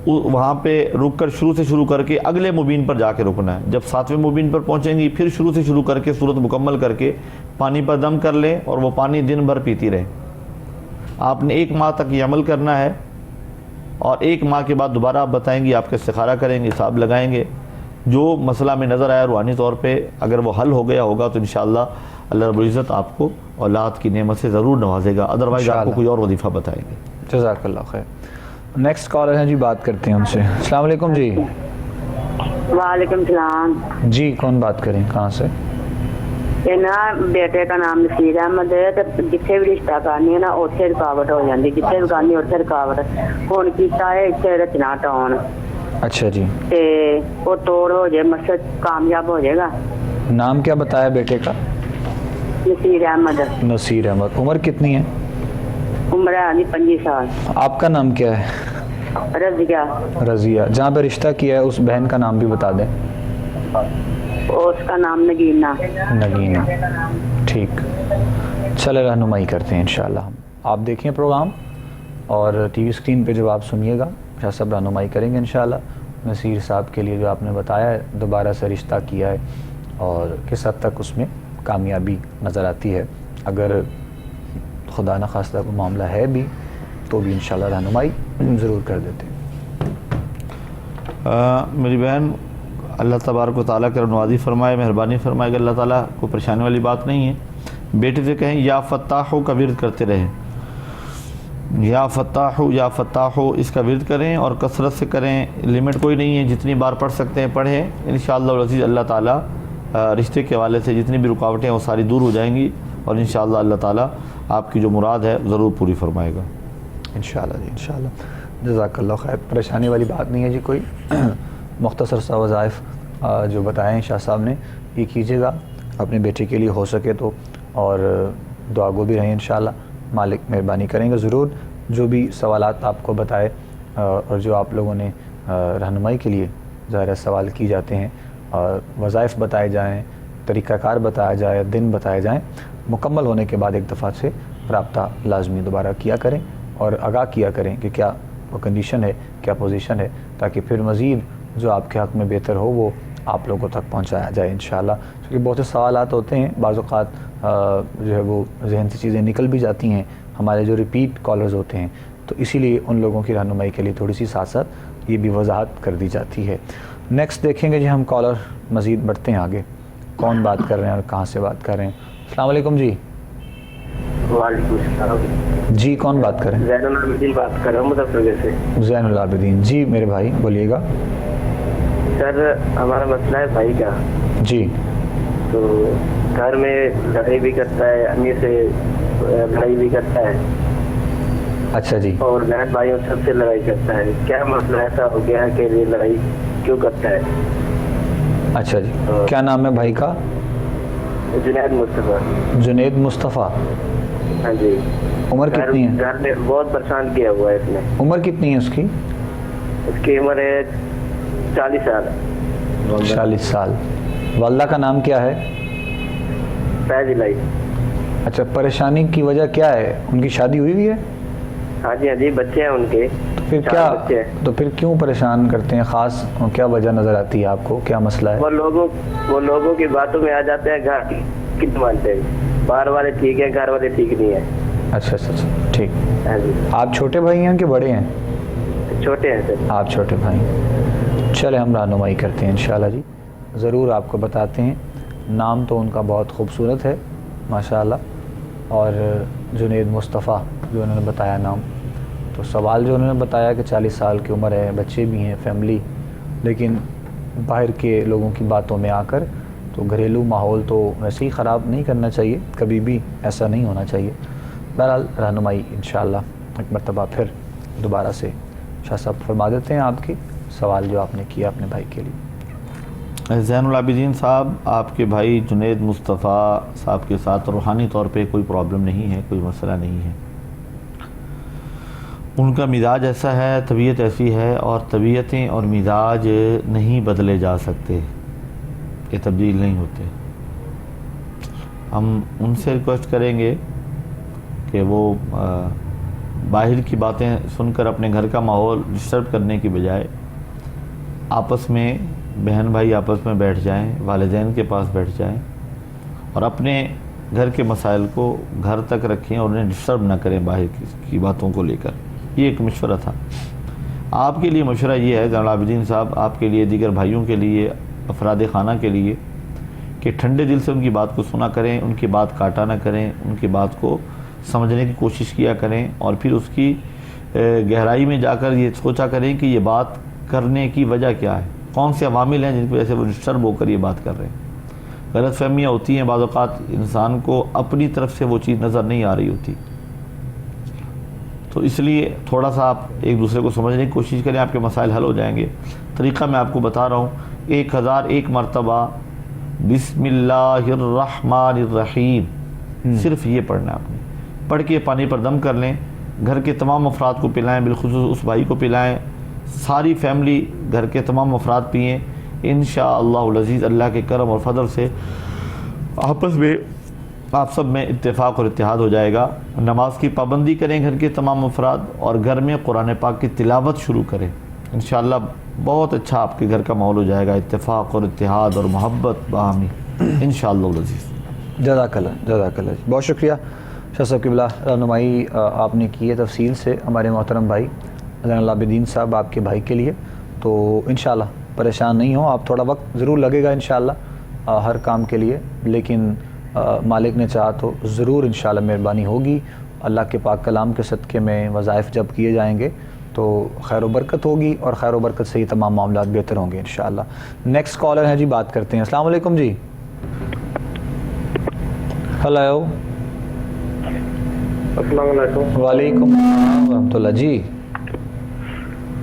[SPEAKER 3] وہاں پہ رک کر شروع سے شروع کر کے اگلے مبین پر جا کے رکنا ہے۔ جب 7ویں مبین پر پہنچیں گی پھر شروع سے شروع کر کے سورت مکمل کر کے پانی پر دم کر لیں، اور وہ پانی دن بھر پیتی رہیں۔ آپ نے 1 ماہ تک یہ عمل کرنا ہے، اور 1 ماہ کے بعد دوبارہ آپ بتائیں گی، آپ کا استخارہ کریں گے، حساب لگائیں گے، جو مسئلہ میں نظر آیا روحانی طور پہ اگر وہ حل ہو گیا ہوگا تو انشاءاللہ اللہ رب العزت آپ کو اولاد کی نعمت سے ضرور نوازے گا، ادروائز آپ کو کوئی اور وظیفہ بتائیں گے۔
[SPEAKER 1] جزاک اللہ خیر۔ نیکسٹ کالر ہیں جی، بات کرتے ہیں ان سے۔ السلام علیکم جی۔
[SPEAKER 6] وعلیکم السلام
[SPEAKER 1] جی، کون بات کریں، کہاں سے؟
[SPEAKER 6] یہ نا بیٹے کا نام نصیر احمد ہے، تو جتنے بھی رشتہ کرنی ہے نا اتنے رکاوٹ ہو جاتی، جتنے بھی کرنی اتنے رکاوٹ ہون کیتا ہے اتنے رچنا ٹاؤن
[SPEAKER 1] اچھا جی،
[SPEAKER 6] تے وہ توڑ ہو جائے، مقصد کامیاب ہو جائے گا۔
[SPEAKER 1] نام کیا بتایا بیٹے کا؟
[SPEAKER 6] نصیر احمد،
[SPEAKER 1] نصیر احمد۔ عمر کتنی ہے؟
[SPEAKER 6] عمر ہے 25 سال۔
[SPEAKER 1] آپ کا نام کیا ہے؟
[SPEAKER 6] رضیہ،
[SPEAKER 1] رضیہ۔ جہاں پہ رشتہ کیا ہے اس بہن کا نام بھی بتا دیں۔
[SPEAKER 6] اس کا نام نگینا۔
[SPEAKER 1] نگینہ، ٹھیک، چلے رہنمائی کرتے ہیں انشاءاللہ ہم۔ آپ دیکھیں پروگرام اور ٹی وی اسکرین پہ جب آپ سنیے گا شاہ صاحب رہنمائی کریں گے انشاءاللہ۔ نصیر صاحب کے لیے جو آپ نے بتایا ہے دوبارہ سے رشتہ کیا ہے اور کس حد تک اس میں کامیابی نظر آتی ہے، اگر خدا نخواستہ کوئی معاملہ ہے بھی تو بھی انشاءاللہ رہنمائی ضرور کر دیتے ہیں۔
[SPEAKER 3] میری بہن، اللہ تبارک و تعالیٰ کرم نوازی فرمائے، مہربانی فرمائے کہ اللہ تعالیٰ کو پریشانی والی بات نہیں ہے. بیٹے سے کہیں یا فتاحو کا ورد کرتے رہیں، یا فتاحو اس کا ورد کریں اور کثرت سے کریں، لمٹ کوئی نہیں ہے، جتنی بار پڑھ سکتے ہیں پڑھیں. انشاءاللہ العزیز اللہ تعالیٰ رشتے کے حوالے سے جتنی بھی رکاوٹیں ہیں وہ ساری دور ہو جائیں گی، اور انشاءاللہ اللہ تعالیٰ آپ کی جو مراد ہے ضرور پوری فرمائے گا.
[SPEAKER 1] انشاءاللہ جی انشاءاللہ. جزاک اللہ خیر. پریشانی والی بات نہیں ہے جی کوئی. مختصر سا وظائف جو بتائے ہیں شاہ صاحب نے یہ کیجیے گا اپنے بیٹے کے لیے ہو سکے تو، اور دعا گو بھی رہیں انشاءاللہ. مالک مہربانی کریں گے ضرور. جو بھی سوالات آپ کو بتائے اور جو آپ لوگوں نے رہنمائی کے لیے ظاہر سوال کی جاتے ہیں، وظائف بتائے جائیں، طریقہ کار بتایا جائے، دن بتائے جائیں، مکمل ہونے کے بعد ایک دفعہ سے رابطہ لازمی دوبارہ کیا کریں اور آگاہ کیا کریں کہ کیا وہ کنڈیشن ہے، کیا پوزیشن ہے، تاکہ پھر مزید جو آپ کے حق میں بہتر ہو وہ آپ لوگوں تک پہنچایا جائے انشاءاللہ. کیونکہ بہت سے سوالات ہوتے ہیں، بعض اوقات جو ہے وہ ذہن سے چیزیں نکل بھی جاتی ہیں ہمارے جو ریپیٹ کالرز ہوتے ہیں، تو اسی لیے ان لوگوں کی رہنمائی کے لیے تھوڑی سی ساتھ ساتھ یہ بھی وضاحت کر دی جاتی ہے. نیکسٹ دیکھیں گے جی ہم کالر مزید بڑھتے ہیں آگے. کون بات کر رہے ہیں اور کہاں سے بات کر رہے ہیں؟ السلام علیکم جی.
[SPEAKER 7] وعلیکم السلام
[SPEAKER 1] جی کون بات کر رہے ہیں؟
[SPEAKER 7] زین العابدین بات کر رہا ہوں مظفر نگر سے.
[SPEAKER 1] زین العابدین جی میرے بھائی بولیے گا.
[SPEAKER 7] سر ہمارا مسئلہ ہے بھائی کا.
[SPEAKER 1] جی.
[SPEAKER 7] تو گھر میں لڑائی بھی کرتا ہے، امی سے لڑائی بھی کرتا ہے.
[SPEAKER 1] اچھا جی.
[SPEAKER 7] اور بہن بھائیوں سب سے لڑائی کرتا ہے. کیا مسئلہ ایسا ہو گیا ہے کہ یہ لڑائی کیوں کرتا ہے؟
[SPEAKER 1] اچھا جی. کیا نام ہے بھائی کا؟
[SPEAKER 7] جنید مصطفیٰ.
[SPEAKER 1] جنید مصطفیٰ.
[SPEAKER 7] ہاں جی.
[SPEAKER 1] عمر کتنی ہے؟
[SPEAKER 7] گھر میں بہت پریشان کیا ہوا ہے اس نے.
[SPEAKER 1] عمر کتنی ہے اس کی؟
[SPEAKER 7] اس کی عمر ہے 40 سال.
[SPEAKER 1] 40 سال. والدہ کا نام کیا ہے؟
[SPEAKER 7] فیض الہی.
[SPEAKER 1] اچھا پریشانی کی وجہ کیا ہے؟ ان کی شادی ہوئی ہوئی ہے؟
[SPEAKER 7] ہاں جی بچے ہیں ان کے.
[SPEAKER 1] تو پھر کیا، تو پھر کیوں پریشان کرتے ہیں؟ خاص کیا وجہ نظر آتی ہے آپ کو؟ کیا مسئلہ ہے؟
[SPEAKER 7] وہ لوگوں کی باتوں میں آ جاتے ہیں، گھر کی کتنے مانتے ہیں. باہر والے ٹھیک ہیں، گھر والے ٹھیک نہیں ہیں.
[SPEAKER 1] اچھا ٹھیک.
[SPEAKER 7] ہاں جی.
[SPEAKER 1] آپ چھوٹے بھائی ہیں کہ بڑے ہیں؟
[SPEAKER 7] چھوٹے ہیں سر.
[SPEAKER 1] آپ چھوٹے بھائی. چلے ہم رہنمائی کرتے ہیں انشاءاللہ جی. ضرور آپ کو بتاتے ہیں. نام تو ان کا بہت خوبصورت ہے ماشاءاللہ، اور جنید مصطفیٰ جو انہوں نے بتایا نام. تو سوال جو انہوں نے بتایا کہ 40 سال کی عمر ہے، بچے بھی ہیں، فیملی، لیکن باہر کے لوگوں کی باتوں میں آ کر تو گھریلو ماحول تو ویسے ہی خراب نہیں کرنا چاہیے، کبھی بھی ایسا نہیں ہونا چاہیے. بہرحال رہنمائی انشاءاللہ ایک مرتبہ پھر دوبارہ سے شاہ صاحب فرما دیتے ہیں آپ کی سوال جو آپ نے کیا اپنے بھائی کے لیے.
[SPEAKER 3] زین العابدین صاحب، آپ کے بھائی جنید مصطفیٰ صاحب کے ساتھ روحانی طور پہ کوئی پرابلم نہیں ہے، کوئی مسئلہ نہیں ہے. ان کا مزاج ایسا ہے، طبیعت ایسی ہے، اور طبیعتیں اور مزاج نہیں بدلے جا سکتے، یہ تبدیل نہیں ہوتے. ہم ان سے ریکویسٹ کریں گے کہ وہ باہر کی باتیں سن کر اپنے گھر کا ماحول ڈسٹرب کرنے کی بجائے آپس میں بہن بھائی آپس میں بیٹھ جائیں، والدین کے پاس بیٹھ جائیں اور اپنے گھر کے مسائل کو گھر تک رکھیں اور انہیں ڈسٹرب نہ کریں باہر کی باتوں کو لے کر. یہ ایک مشورہ تھا. آپ کے لیے مشورہ یہ ہے زین العابدین صاحب، آپ کے لیے، دیگر بھائیوں کے لیے، افراد خانہ کے لیے، کہ ٹھنڈے دل سے ان کی بات کو سنا کریں، ان کی بات کاٹا نہ کریں، ان کی بات کو سمجھنے کی کوشش کیا کریں، اور پھر اس کی گہرائی میں جا کر یہ سوچا کریں کہ یہ بات کرنے کی وجہ کیا ہے، کون سے عوامل ہیں جن کی وجہ سے وہ ڈسٹرب ہو کر یہ بات کر رہے ہیں. غلط فہمیاں ہوتی ہیں، بعض اوقات انسان کو اپنی طرف سے وہ چیز نظر نہیں آ رہی ہوتی، تو اس لیے تھوڑا سا آپ ایک دوسرے کو سمجھنے کی کوشش کریں، آپ کے مسائل حل ہو جائیں گے. طریقہ میں آپ کو بتا رہا ہوں، 1001 مرتبہ بسم اللہ الرحمن الرحیم صرف یہ پڑھنا ہے. آپ نے پڑھ کے پانی پر دم کر لیں، گھر کے تمام افراد کو پلائیں، بالخصوص اس بھائی کو پلائیں، ساری فیملی گھر کے تمام افراد پئیں. انشاءاللہ العزیز اللہ کے کرم اور فضل سے آپس میں آپ سب میں اتفاق اور اتحاد ہو جائے گا. نماز کی پابندی کریں گھر کے تمام افراد، اور گھر میں قرآن پاک کی تلاوت شروع کریں. انشاءاللہ بہت اچھا آپ کے گھر کا ماحول ہو جائے گا، اتفاق اور اتحاد اور محبت باہمی انشاءاللہ العزیز.
[SPEAKER 1] جزاک اللہ. بہت شکریہ شاہ صاحب قبلہ. رہنمائی آپ نے کی ہے تفصیل سے ہمارے محترم بھائی زین العابدین صاحب آپ کے بھائی کے لیے. تو انشاءاللہ پریشان نہیں ہو آپ, تھوڑا وقت ضرور لگے گا انشاءاللہ ہر کام کے لیے, لیکن مالک نے چاہا تو ضرور انشاءاللہ مہربانی ہوگی. اللہ کے پاک کلام کے صدقے میں وظائف جب کیے جائیں گے تو خیر و برکت ہوگی, اور خیر و برکت سے ہی تمام معاملات بہتر ہوں گے انشاءاللہ. نیکسٹ کالر ہے جی, بات کرتے ہیں. السلام علیکم جی. ہلو.
[SPEAKER 8] السلام علیکم.
[SPEAKER 1] وعلیکم السلام ورحمۃ اللہ. جی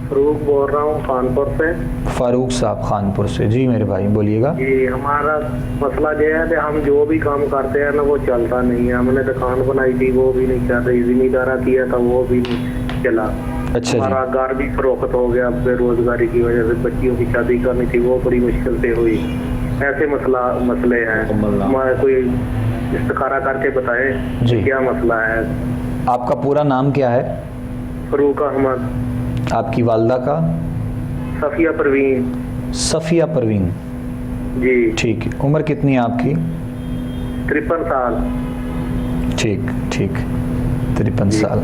[SPEAKER 8] فاروق بول رہا ہوں خانپور سے.
[SPEAKER 1] فاروق صاحب خانپور سے, جی میرے بھائی بولیے گا.
[SPEAKER 8] جی ہمارا مسئلہ یہ ہے کہ ہم جو بھی کام کرتے ہیں نا وہ چلتا نہیں ہے. ہم نے دکان بنائی تھی وہ بھی نہیں چل رہی, زمیندارہ کیا تھا وہ بھی نہیں چلا.
[SPEAKER 1] اچھا جی.
[SPEAKER 8] ہمارا گھر بھی فروخت ہو گیا بے روزگاری کی وجہ سے, بچیوں کی شادی کرنی تھی وہ بڑی مشکل سے ہوئی. ایسے مسئلے ہیں, ہمارا کوئی استخارہ کر کے بتائے
[SPEAKER 1] جی
[SPEAKER 8] کیا مسئلہ ہے.
[SPEAKER 1] آپ کا پورا نام کیا ہے؟
[SPEAKER 8] فاروق احمد.
[SPEAKER 1] آپ کی والدہ کا؟
[SPEAKER 8] صفیہ پروین.
[SPEAKER 1] صفیہ پروین.
[SPEAKER 8] جی
[SPEAKER 1] ٹھیک ہے. عمر کتنی ہے آپ کی؟
[SPEAKER 8] 53 سال.
[SPEAKER 1] ٹھیک ٹھیک 53 سال.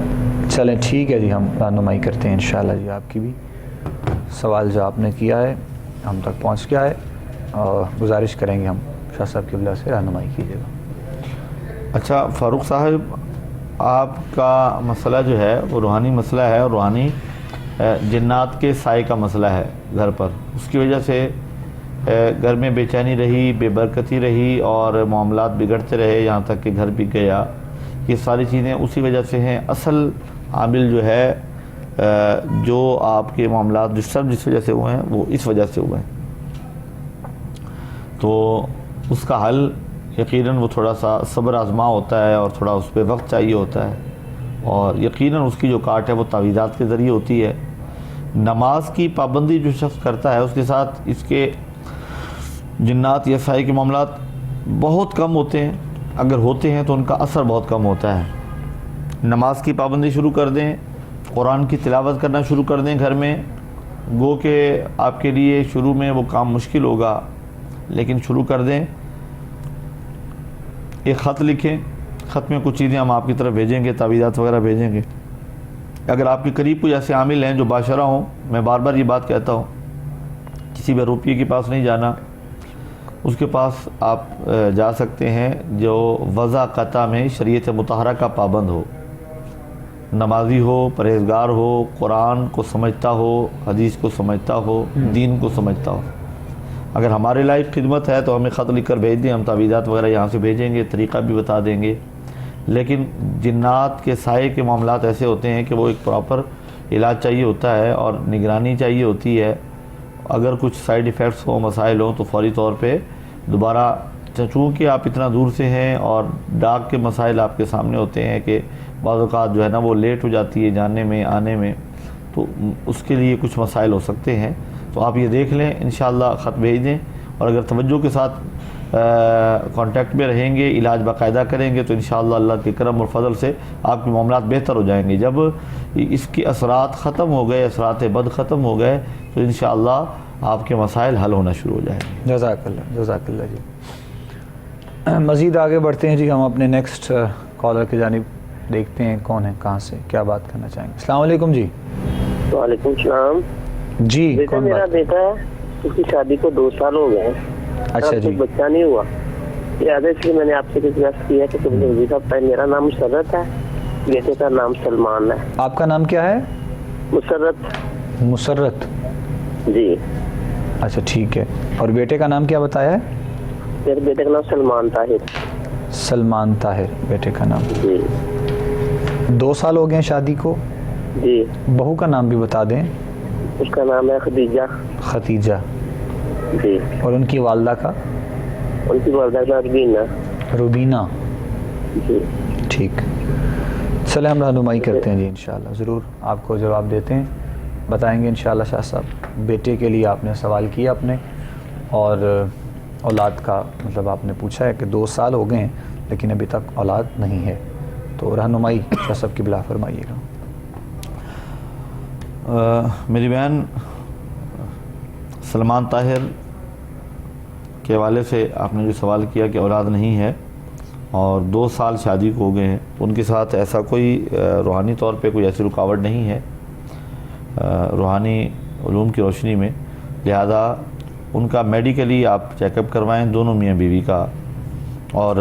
[SPEAKER 1] چلیں ٹھیک ہے جی, ہم رہنمائی کرتے ہیں انشاءاللہ جی. آپ کی بھی سوال جو آپ نے کیا ہے ہم تک پہنچ گیا ہے, اور گزارش کریں گے ہم شاہ صاحب کی وجہ سے رہنمائی کیجیے گا.
[SPEAKER 3] اچھا فاروق صاحب, آپ کا مسئلہ جو ہے وہ روحانی مسئلہ ہے, اور روحانی جنات کے سائے کا مسئلہ ہے گھر پر. اس کی وجہ سے گھر میں بے چینی رہی, بے برکتی رہی, اور معاملات بگڑتے رہے, یہاں تک کہ گھر بک گیا. یہ ساری چیزیں اسی وجہ سے ہیں. اصل عامل جو ہے جو آپ کے معاملات ڈسٹرب جس وجہ سے ہوئے ہیں وہ اس وجہ سے ہوئے ہیں. تو اس کا حل یقیناً وہ تھوڑا سا صبر آزما ہوتا ہے, اور تھوڑا اس پہ وقت چاہیے ہوتا ہے, اور یقیناً اس کی جو کاٹ ہے وہ تعویذات کے ذریعے ہوتی ہے. نماز کی پابندی جو شخص کرتا ہے اس کے ساتھ اس کے جنات یا سائے کے معاملات بہت کم ہوتے ہیں. اگر ہوتے ہیں تو ان کا اثر بہت کم ہوتا ہے. نماز کی پابندی شروع کر دیں, قرآن کی تلاوت کرنا شروع کر دیں گھر میں. گو کہ آپ کے لیے شروع میں وہ کام مشکل ہوگا, لیکن شروع کر دیں. ایک خط لکھیں, خط میں کچھ چیزیں ہم آپ کی طرف بھیجیں گے, تعویذات وغیرہ بھیجیں گے. اگر آپ کے قریب کوئی ایسے عامل ہیں جو باشرہ ہوں, میں بار بار یہ بات کہتا ہوں, کسی بے روپیے کے پاس نہیں جانا, اس کے پاس آپ جا سکتے ہیں جو وضع قطع میں شریعت مطہرہ کا پابند ہو, نمازی ہو, پرہیزگار ہو, قرآن کو سمجھتا ہو, حدیث کو سمجھتا ہو, دین کو سمجھتا ہو. اگر ہمارے لائق خدمت ہے تو ہمیں خط لکھ کر بھیج دیں, ہم تعویذات وغیرہ یہاں سے بھیجیں گے, طریقہ بھی بتا دیں گے. لیکن جنات کے سائے کے معاملات ایسے ہوتے ہیں کہ وہ ایک پراپر علاج چاہیے ہوتا ہے, اور نگرانی چاہیے ہوتی ہے. اگر کچھ سائیڈ ایفیکٹس ہوں, مسائل ہوں, تو فوری طور پہ دوبارہ, چونکہ آپ اتنا دور سے ہیں اور ڈاک کے مسائل آپ کے سامنے ہوتے ہیں کہ بعض اوقات جو ہے نا وہ لیٹ ہو جاتی ہے جانے میں آنے میں, تو اس کے لیے کچھ مسائل ہو سکتے ہیں. تو آپ یہ دیکھ لیں, انشاءاللہ خط بھیج دیں, اور اگر توجہ کے ساتھ کانٹیکٹ میں رہیں گے, علاج باقاعدہ کریں گے, تو انشاءاللہ اللہ کے کرم اور فضل سے آپ کے معاملات بہتر ہو جائیں گے. جب اس کے اثرات ختم ہو گئے, اثرات بد ختم ہو گئے, تو انشاءاللہ آپ کے مسائل حل ہونا شروع ہو جائیں گے.
[SPEAKER 1] جزاک اللہ, جزاک اللہ جی. مزید آگے بڑھتے ہیں جی, ہم اپنے نیکسٹ کالر کی جانب دیکھتے ہیں کون ہے, کہاں سے, کیا بات کرنا چاہیں گے. السلام علیکم جی.
[SPEAKER 7] وعلیکم السلام.
[SPEAKER 1] جی
[SPEAKER 7] بیٹا
[SPEAKER 1] کون
[SPEAKER 7] میرا
[SPEAKER 1] بات؟
[SPEAKER 7] بیٹا ہے, اس کی شادی کو 2 سال ہو گئے ہیں.
[SPEAKER 1] اچھا جی.
[SPEAKER 7] بچہ نہیں ہوا. یاد ہے اس لیے میں نے آپ سے ریکویسٹ کیا کہ تم جلدی صاحب, میرا نام مسرت ہے, بیٹے کا نام سلمان ہے.
[SPEAKER 1] آپ کا نام کیا ہے؟
[SPEAKER 7] مسرت.
[SPEAKER 1] مسرت.
[SPEAKER 7] جی.
[SPEAKER 1] اچھا ٹھیک ہے. اور بیٹے کا نام کیا بتایا ہے؟
[SPEAKER 7] میرے بیٹے کا نام سلمان طاہر.
[SPEAKER 1] سلمان طاہر بیٹے کا نام.
[SPEAKER 7] جی.
[SPEAKER 1] 2 سال ہو گئے ہیں شادی کو.
[SPEAKER 7] جی.
[SPEAKER 1] بہو کا نام بھی بتا دیں.
[SPEAKER 7] اس کا نام ہے خدیجہ.
[SPEAKER 1] خدیجہ.
[SPEAKER 7] جی.
[SPEAKER 1] اور ان کی والدہ کا؟
[SPEAKER 7] ان کی والدہ کا روبینہ.
[SPEAKER 1] روبینہ.
[SPEAKER 7] جی.
[SPEAKER 1] ٹھیک. چلیں ہم رہنمائی کرتے ہیں جی, انشاءاللہ ضرور آپ کو جواب دیتے ہیں, بتائیں گے انشاءاللہ. شاہ صاحب بیٹے کے لیے آپ نے سوال کیا اپنے, اور اولاد کا مطلب آپ نے پوچھا ہے کہ 2 سال ہو گئے ہیں لیکن ابھی تک اولاد نہیں ہے, تو رہنمائی شاہ صاحب کی بلا فرمائیے گا.
[SPEAKER 3] میری بہن سلمان طاہر کے حوالے سے آپ نے جو سوال کیا کہ اولاد نہیں ہے اور 2 سال شادی کو ہو گئے ہیں, ان کے ساتھ ایسا کوئی روحانی طور پہ کوئی ایسی رکاوٹ نہیں ہے. روحانی علوم کی روشنی میں، لہذا ان کا میڈیکلی آپ چیک اپ کروائیں دونوں میاں بیوی کا، اور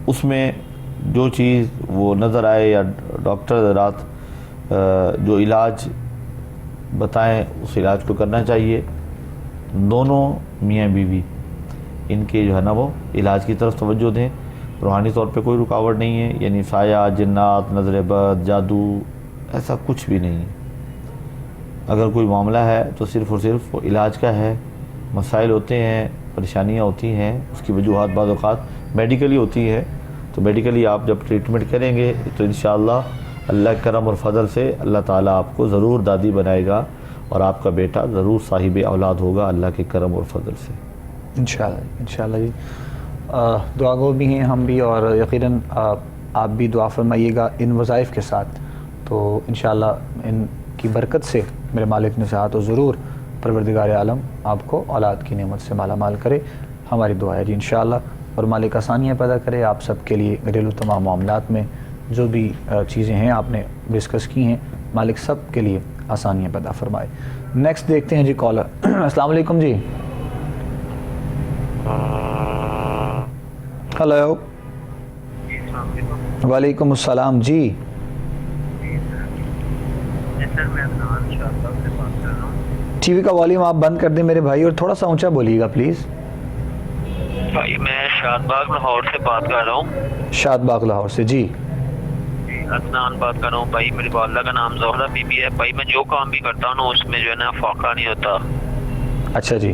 [SPEAKER 3] اس میں جو چیز وہ نظر آئے یا ڈاکٹر حضرات جو علاج بتائیں اس علاج کو کرنا چاہیے۔ دونوں میاں بیوی ان کے جو ہے نا وہ علاج کی طرف توجہ دیں۔ روحانی طور پہ کوئی رکاوٹ نہیں ہے، یعنی سایہ، جنات، نظر بد، جادو، ایسا کچھ بھی نہیں ہے۔ اگر کوئی معاملہ ہے تو صرف اور صرف وہ علاج کا ہے۔ مسائل ہوتے ہیں، پریشانیاں ہوتی ہیں، اس کی وجوہات بعض اوقات میڈیکلی ہوتی ہے، تو میڈیکلی آپ جب ٹریٹمنٹ کریں گے تو انشاءاللہ اللہ کے کرم اور فضل سے اللہ تعالیٰ آپ کو ضرور دادی بنائے گا، اور آپ کا بیٹا ضرور صاحب اولاد ہوگا اللہ کے کرم اور فضل سے
[SPEAKER 1] انشاءاللہ جی۔ دعا گو بھی ہیں ہم بھی، اور یقیناً آپ بھی دعا فرمائیے گا ان وظائف کے ساتھ، تو انشاءاللہ ان کی برکت سے میرے مالک نے چاہا تو ضرور پروردگار عالم آپ کو اولاد کی نعمت سے مالا مال کرے۔ ہماری دعا ہے جی انشاءاللہ، اور مالک آسانیاں پیدا کرے آپ سب کے لیے۔ گھریلو تمام معاملات میں جو بھی چیزیں ہیں آپ نے ڈسکس کی ہیں، مالک سب کے لیے آسانیاں پیدا فرمائے۔ نیکسٹ دیکھتے ہیں جی کالر۔ السلام علیکم جی۔ ہلو، وعلیکم السلام جی۔ ٹی وی کا والیوم آپ بند کر دیں میرے بھائی، اور تھوڑا سا اونچا بولیے گا پلیز۔
[SPEAKER 9] بھائی میں شاد باغ لاہور سے بات کر رہا ہوں۔
[SPEAKER 1] شاد باغ لاہور سے جی۔
[SPEAKER 9] عدنان بات کر رہا ہوں بھائی، میری والدہ کا نام زہرہ بی بی ہے۔ بھائی میں جو کام بھی کرتا ہوں اس میں جو ہے نا فاقہ نہیں ہوتا۔
[SPEAKER 1] اچھا جی،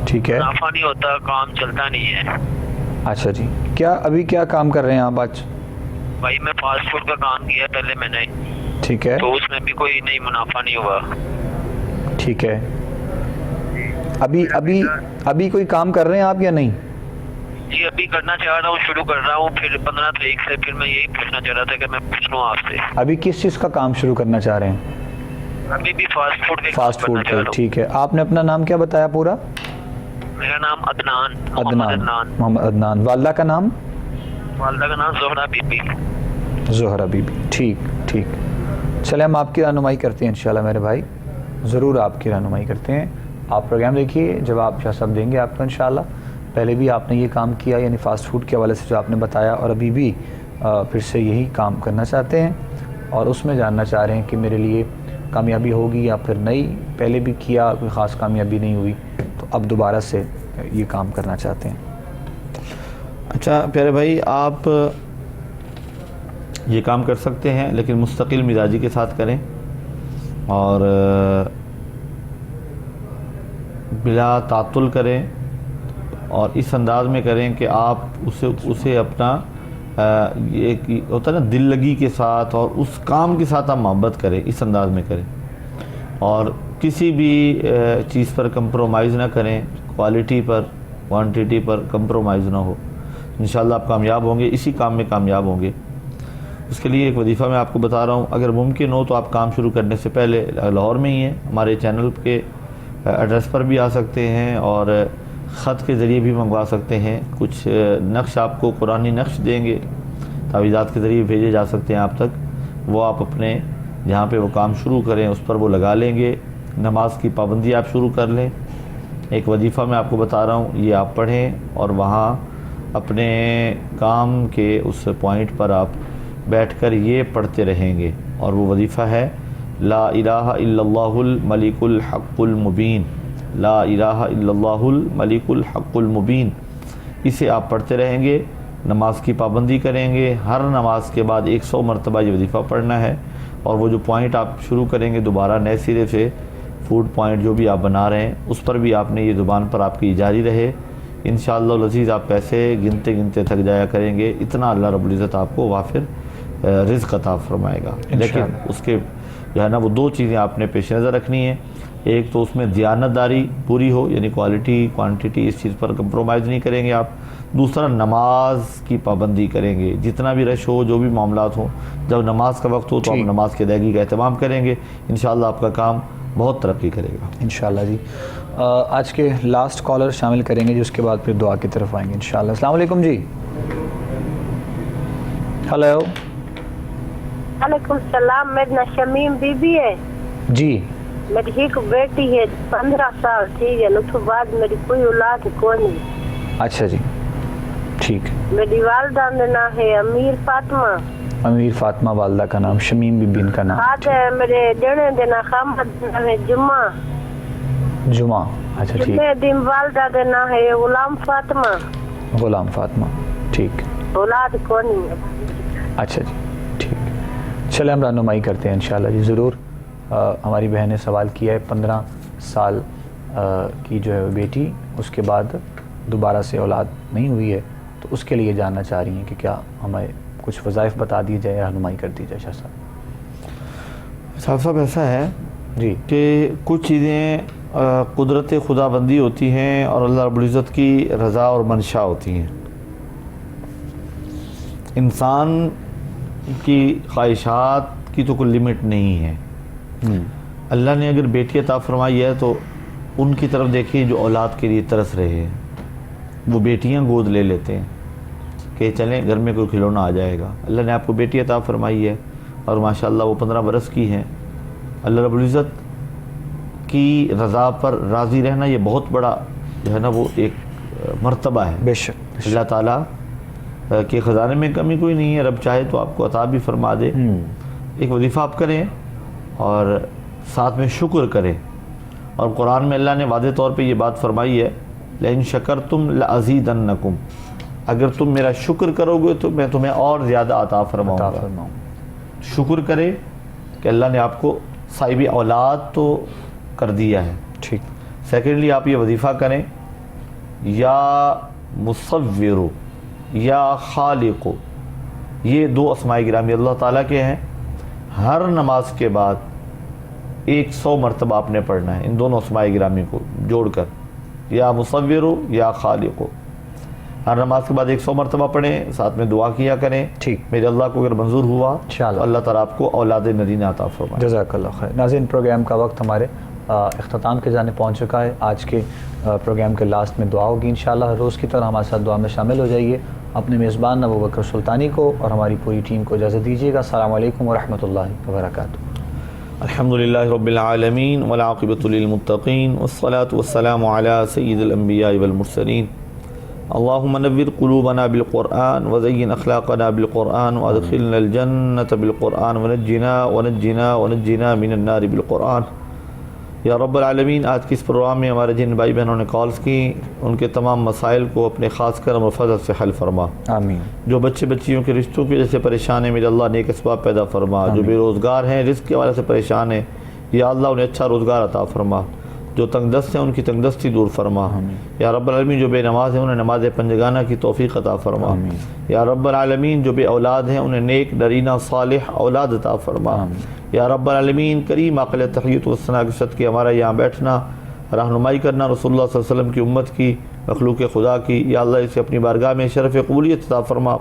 [SPEAKER 1] ٹھیک ہے۔
[SPEAKER 9] منافع نہیں ہوتا، کام چلتا نہیں ہے۔
[SPEAKER 1] اچھا جی، ابھی کیا کام کر رہے ہیں آپ آج؟
[SPEAKER 9] بھائی میں فاسٹ فوڈ کا کام کیا پہلے میں نے،
[SPEAKER 1] ٹھیک ہے،
[SPEAKER 9] تو اس میں بھی کوئی نہیں منافع نہیں ہوا۔
[SPEAKER 1] ٹھیک ہے۔ ابھی کوئی کام کر رہے ہیں آپ یا نہیں؟
[SPEAKER 9] جی ابھی کرنا چاہ رہا ہوں، شروع کر رہا ہوں، پھر 15 تاریخ سے پھر میں یہی پوچھنا چاہ رہا تھا کہ میں پوچھ لوں آپ سے۔
[SPEAKER 1] ابھی کس چیز کا کام شروع کرنا چاہ رہے ہیں؟
[SPEAKER 9] ابھی بھی فاسٹ فوڈ
[SPEAKER 1] فاسٹ فوڈ کا، ٹھیک ہے۔ آپ نے اپنا نام کیا بتایا پورا؟
[SPEAKER 9] میرا نام عدنان،
[SPEAKER 1] محمد عدنان۔ والدہ کا نام؟
[SPEAKER 9] والدہ کا نام زہرہ بی بی۔
[SPEAKER 1] زہرہ بی بی، ٹھیک۔ چلے ہم آپ کی رہنمائی کرتے ہیں انشاءاللہ میرے بھائی، ضرور آپ کی رہنمائی کرتے ہیں۔ آپ پروگرام دیکھیے، جواب شاہ صاحب دیں گے آپ کو انشاءاللہ۔ پہلے بھی آپ نے یہ کام کیا، یعنی فاسٹ فوڈ کے حوالے سے جو آپ نے بتایا، اور ابھی بھی پھر سے یہی کام کرنا چاہتے ہیں، اور اس میں جاننا چاہ رہے ہیں کہ میرے لیے کامیابی ہوگی یا پھر نہیں، پہلے بھی کیا کوئی خاص کامیابی نہیں ہوئی تو اب دوبارہ سے یہ کام کرنا چاہتے ہیں۔
[SPEAKER 3] اچھا پیارے بھائی، آپ یہ کام کر سکتے ہیں لیکن مستقل مزاجی کے ساتھ کریں، اور بلا تعطل کریں، اور اس انداز میں کریں کہ آپ اسے اپنا ایک ہوتا ہے نا دل لگی کے ساتھ، اور اس کام کے ساتھ آپ محبت کریں، اس انداز میں کریں، اور کسی بھی چیز پر کمپرومائز نہ کریں، کوالٹی پر، کوانٹٹی پر کمپرومائز نہ ہو۔ انشاءاللہ آپ کامیاب ہوں گے، اسی کام میں کامیاب ہوں گے۔ اس کے لیے ایک وظیفہ میں آپ کو بتا رہا ہوں، اگر ممکن ہو تو آپ کام شروع کرنے سے پہلے لاہور میں ہی ہیں، ہمارے چینل کے ایڈریس پر بھی آ سکتے ہیں، اور خط کے ذریعے بھی منگوا سکتے ہیں۔ کچھ نقش آپ کو قرآنی نقش دیں گے، تعویذات کے ذریعے بھیجے جا سکتے ہیں آپ تک، وہ آپ اپنے جہاں پہ وہ کام شروع کریں اس پر وہ لگا لیں گے۔ نماز کی پابندی آپ شروع کر لیں۔ ایک وظیفہ میں آپ کو بتا رہا ہوں، یہ آپ پڑھیں، اور وہاں اپنے کام کے اس پوائنٹ پر آپ بیٹھ کر یہ پڑھتے رہیں گے، اور وہ وظیفہ ہے لا الہ الا اللہ الملک الحق المبین، لا الہ الا اللہ الملک الحق المبین۔ اسے آپ پڑھتے رہیں گے، نماز کی پابندی کریں گے، ہر نماز کے بعد 100 مرتبہ یہ وظیفہ پڑھنا ہے، اور وہ جو پوائنٹ آپ شروع کریں گے دوبارہ نئے سرے سے، فوڈ پوائنٹ جو بھی آپ بنا رہے ہیں اس پر بھی آپ نے یہ زبان پر آپ کی جاری رہے۔ انشاءاللہ العزیز آپ پیسے گنتے گنتے تھک جایا کریں گے، اتنا اللہ رب العزت آپ کو وافر رزق عطا فرمائے گا۔ لیکن اس کے جو ہے نا وہ دو چیزیں آپ نے پیش نظر رکھنی ہیں، ایک تو اس میں دیانتداری پوری ہو، یعنی کوالٹی کوانٹٹی اس چیز پر کمپرومائز نہیں کریں گے آپ، دوسرا نماز کی پابندی کریں گے، جتنا بھی رش ہو، جو بھی معاملات ہوں، جب نماز کا وقت ہو تو آپ نماز کی ادائیگی کا اہتمام کریں گے، انشاءاللہ آپ کا کام بہت ترقی کرے گا
[SPEAKER 1] انشاءاللہ جی۔ آج کے لاسٹ کالر شامل کریں گے جس کے بعد پھر دعا کی طرف آئیں گے انشاءاللہ۔ السلام علیکم جی۔ ہلو،
[SPEAKER 2] وعلیکم السلام، میرا نام شمیم بی بی ہے
[SPEAKER 1] جی
[SPEAKER 2] میری ایک بیٹی ہے 15 سال ٹھیک ہے، اس کے بعد میری کوئی اولاد کوئی نہیں.
[SPEAKER 1] اچھا جی ٹھیک ہے.
[SPEAKER 2] میری والدہ کا نام ہے امیر فاطمہ.
[SPEAKER 1] امیر فاطمہ والدہ کا نام، شمیم بی بی ان کا نام.
[SPEAKER 2] خاد ہے میرے دینے دینا خامد نام ہے جمعہ.
[SPEAKER 1] جمعہ. اچھا ٹھیک.
[SPEAKER 2] جمعہ دن والدہ کا نام ہے غلام فاطمہ.
[SPEAKER 1] غلام فاطمہ ٹھیک.
[SPEAKER 2] اولاد کون نہیں ہے.
[SPEAKER 1] اچھا جی ٹھیک. چلے ہم رہنمائی کرتے ہیں انشاءاللہ جی ضرور. ہماری بہن نے سوال کیا ہے 15 سال کی جو ہے بیٹی، اس کے بعد دوبارہ سے اولاد نہیں ہوئی ہے، تو اس کے لیے جاننا چاہ رہی ہیں کہ کیا ہمیں کچھ وظائف بتا دی جائے، رہنمائی کر دی جائے. شاہ
[SPEAKER 3] صاحب ایسا ہے
[SPEAKER 1] جی
[SPEAKER 3] کہ کچھ چیزیں قدرت خدا بندی ہوتی ہیں اور اللہ رب العزت کی رضا اور منشا ہوتی ہیں. انسان کی خواہشات کی تو کوئی لمٹ نہیں ہے. اللہ نے اگر بیٹی عطا فرمائی ہے تو ان کی طرف دیکھیے جو اولاد کے لیے ترس رہے ہیں، وہ بیٹیاں گود لے لیتے ہیں کہ چلیں گھر میں کوئی کھلونا آ جائے گا. اللہ نے آپ کو بیٹی عطا فرمائی ہے اور ماشاءاللہ وہ 15 برس کی ہیں. اللہ رب العزت کی رضا پر راضی رہنا یہ بہت بڑا جو ہے نا وہ ایک مرتبہ ہے.
[SPEAKER 1] بے شک
[SPEAKER 3] اللہ تعالیٰ کے خزانے میں کمی کوئی نہیں ہے. رب چاہے تو آپ کو عطا بھی فرما دے. ایک وظیفہ آپ کریں اور ساتھ میں شکر کریں. اور قرآن میں اللہ نے واضح طور پہ یہ بات فرمائی ہے لئن شکرتم لازیدنکم، اگر تم میرا شکر کرو گے تو میں تمہیں اور زیادہ عطا فرماؤں گا. شکر کرے کہ اللہ نے آپ کو صاحب اولاد تو کر دیا ہے.
[SPEAKER 1] ٹھیک.
[SPEAKER 3] سیکنڈلی آپ یہ وظیفہ کریں یا مصور یا خالق، یہ 2 اسماء گرامی اللہ تعالیٰ کے ہیں. ہر نماز کے بعد 100 مرتبہ آپ نے پڑھنا ہے ان دونوں اسماء گرامی کو جوڑ کر، یا مصور یا خالق. ہر نماز کے بعد 100 مرتبہ پڑھیں، ساتھ میں دعا کیا کریں.
[SPEAKER 1] ٹھیک.
[SPEAKER 3] میرے اللہ کو اگر منظور ہوا
[SPEAKER 1] انشاءاللہ
[SPEAKER 3] تو اللہ تعالیٰ آپ کو اولاد نرینہ عطا فرمائے.
[SPEAKER 1] جزاک اللہ خیر. ناظرین پروگرام کا وقت ہمارے اختتام کے جانب پہنچ چکا ہے. آج کے پروگرام کے لاسٹ میں دعا ہوگی انشاءاللہ. ہر روز کی طرح ہمارے ساتھ دعا میں شامل ہو جائیے. اپنے میزبان ابوبکر سلطانی کو اور ہماری پوری ٹیم کو اجازت دیجیے گا. السلام علیکم ورحمۃ اللہ وبرکاتہ.
[SPEAKER 3] الحمدللہ رب العالمین والعاقبۃ للمتقین والصلاة والسلام علی سید الانبیاء والمرسلین. اللہم نور قلوبنا بالقرآن وزین اخلاقنا بالقرآن وادخلنا الجنة بالقرآن ونجنا من النار بالقرآن. یا رب العالمین، آج کی اس پروگرام میں ہمارے جن بھائی بہنوں نے کالز کی ان کے تمام مسائل کو اپنے خاص کرم و فضل سے حل فرما.
[SPEAKER 1] آمین.
[SPEAKER 3] جو بچے بچیوں کے رشتوں کی وجہ سے پریشان ہیں میرے اللہ نیک اسباب پیدا فرما. جو بے روزگار ہیں رزق کے حوالے سے پریشان ہیں یا اللہ انہیں اچھا روزگار عطا فرما. جو تنگ دست ہیں ان کی تنگ دستی دور فرما. یا رب العالمین جو بے نماز ہیں انہیں نماز پنجگانہ کی توفیق عطا فرما. یا رب العالمین جو بے اولاد ہیں انہیں نیک نرینہ صالح اولاد عطا فرما. یا رب العالمین کریم عقل تحیت و ثنا کے صدقے ہمارا یہاں بیٹھنا، رہنمائی کرنا رسول اللہ صلی اللہ علیہ وسلم کی امت کی، مخلوق خدا کی، یا اللہ اسے اپنی بارگاہ میں شرف قبولیت عطا فرما.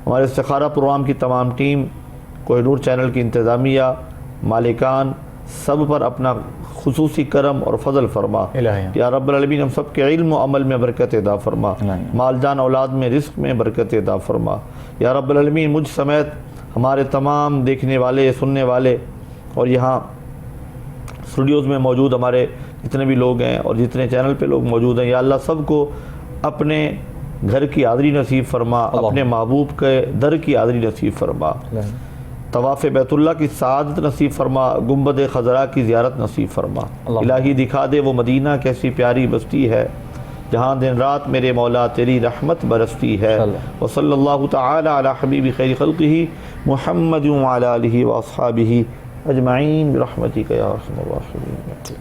[SPEAKER 3] ہمارے استخارہ پروگرام کی تمام ٹیم، کوہ نور چینل کی انتظامیہ، مالکان، سب پر اپنا خصوصی کرم اور فضل فرما. یا رب العالمین ہم سب کے علم و عمل میں برکت عطا فرما، مال جان اولاد میں رزق میں برکت عطا فرما. یا رب العالمین مجھ سمیت ہمارے تمام دیکھنے والے سننے والے اور یہاں اسٹوڈیوز میں موجود ہمارے جتنے بھی لوگ ہیں اور جتنے چینل پہ لوگ موجود ہیں، یا اللہ سب کو اپنے گھر کی حاضری نصیب فرما، اپنے محبوب کے در کی حاضری نصیب فرما، طواف بیت اللہ کی سعادت نصیب فرما، گنبد خضرا کی زیارت نصیب فرما. الہی دکھا دے وہ مدینہ کیسی پیاری بستی ہے جہاں دن رات میرے مولا تیری رحمت برستی ہے. وصلی اللہ تعالی علی حبیب خیر خلقہ محمد وعلی آلہ واصحابہ اجمعین برحمتک یا ارحم الراحمین.